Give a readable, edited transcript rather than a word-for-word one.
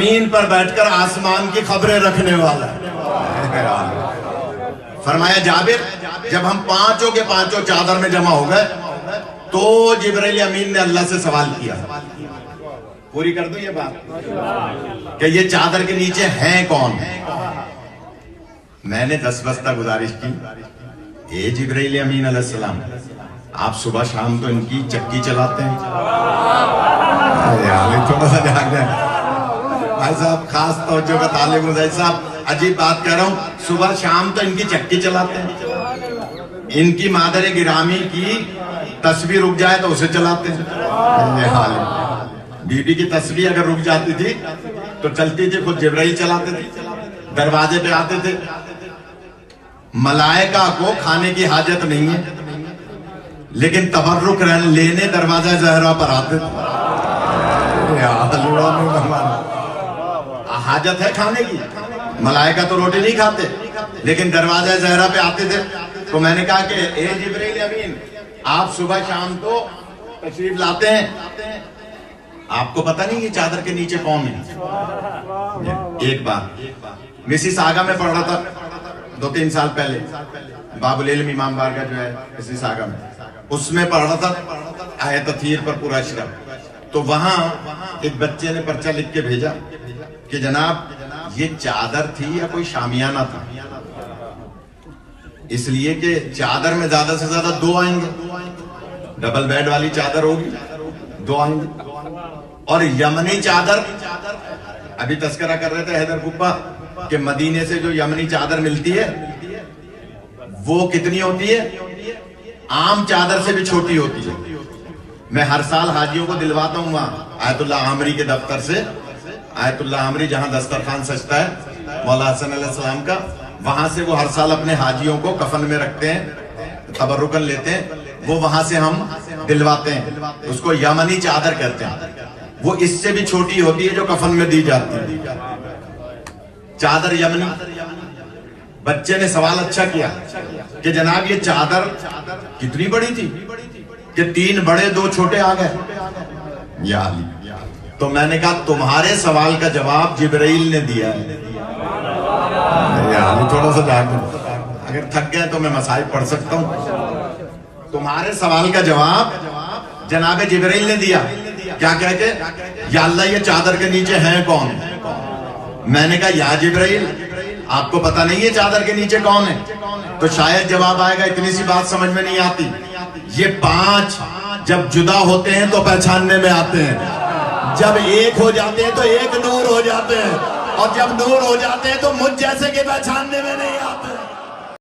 زمین پر بیٹھ کر آسمان کی خبریں رکھنے والا ہے۔ فرمایا جابر جب ہم پانچوں کے پانچوں چادر میں جمع ہو گئے تو جبرائیل امین نے اللہ سے سوال کیا، پوری کر دو یہ بات، کہ یہ چادر کے نیچے ہیں کون؟ میں نے دستبستہ گزارش کی، اے جبرائیل امین علیہ السلام، آپ صبح شام تو ان کی چکی چلاتے ہیں۔ تھوڑا سا جاگ جائے بھائی صاحب، خاص توجہ کا طالب مزید صاحب، عجیب بات کہہ رہا ہوں، صبح شام تو ان کی چکی چلاتے ہیں، ان کی مادر گرامی کی تسبیح رک جائے تو اسے چلاتے ہیں۔ بی بی کی تسبیح اگر رک جاتی تھی تو چلتی تھی، خود جبرائیل چلاتے تھے، دروازے پہ آتے تھے۔ ملائکہ کو کھانے کی حاجت نہیں ہے لیکن تبرک لینے دروازہ زہرا پر آتے تھے۔ حاجت ہے کھانے کی، ملائکہ تو روٹی نہیں کھاتے لیکن دروازہ زہرا پہ آتے تھے۔ تو میں نے کہا کہ اے جبرائیل امین، آپ صبح شام تو تشریف لاتے ہیں، آپ کو پتہ نہیں یہ چادر کے نیچے کون ہے؟ ایک بات مسیس آگا میں پڑھ رہا تھا 2-3 سال پہلے، باب العلم امام بارگاہ جو ہے مسیس آگا میں، اس میں پڑھ رہا تھا آیت تطہیر پر پورا اشرف۔ تو وہاں ایک بچے نے پرچہ لکھ کے بھیجا کہ جناب یہ چادر تھی یا کوئی شامیانہ تھا، اس لیے کہ چادر میں زیادہ سے زیادہ 2 آئیں گے، ڈبل بیڈ والی چادر ہوگی 2 آئیں گے، اور یمنی چادر، ابھی تذکرہ کر رہے تھے حیدر پھپھا کہ مدینے سے جو یمنی چادر ملتی ہے وہ کتنی ہوتی ہے؟ عام چادر سے بھی چھوٹی ہوتی ہے۔ میں ہر سال حاجیوں کو دلواتا ہوں وہاں آیت اللہ عامری کے دفتر سے، آیت اللہ عامری جہاں دسترخوان سجتا ہے مولا حسن علیہ السلام کا، وہاں سے وہ ہر سال اپنے حاجیوں کو کفن میں رکھتے ہیں، تبرکن لیتے ہیں، وہ وہاں سے ہم دلواتے ہیں، اس کو یمنی چادر کہتے ہیں۔ وہ اس سے بھی چھوٹی ہوتی ہے جو کفن میں دی جاتی ہے، چادر یمنی۔ بچے نے سوال اچھا کیا کہ جناب یہ چادر کتنی بڑی تھی کہ 3 بڑے 2 چھوٹے آ گئے؟ یا علی، تو میں نے کہا تمہارے سوال کا جواب جبرائیل نے دیا ہے۔ یا علی تھوڑا سا جاگ، اگر تھک گئے تو میں مصائب پڑھ سکتا ہوں۔ تمہارے سوال کا جواب جناب جبرائیل نے دیا، کیا کہہ کے؟ یا اللہ یہ چادر کے نیچے ہیں کون؟ میں نے کہا یا جبرائیل آپ کو پتہ نہیں ہے چادر کے نیچے کون ہے؟ تو شاید جواب آئے گا اتنی سی بات سمجھ میں نہیں آتی، یہ 5 جب جدا ہوتے ہیں تو پہچاننے میں آتے ہیں، جب ایک ہو جاتے ہیں تو ایک نور ہو جاتے ہیں، اور جب نور ہو جاتے ہیں تو مجھ جیسے کہ پہچاننے میں نہیں آتے ہیں۔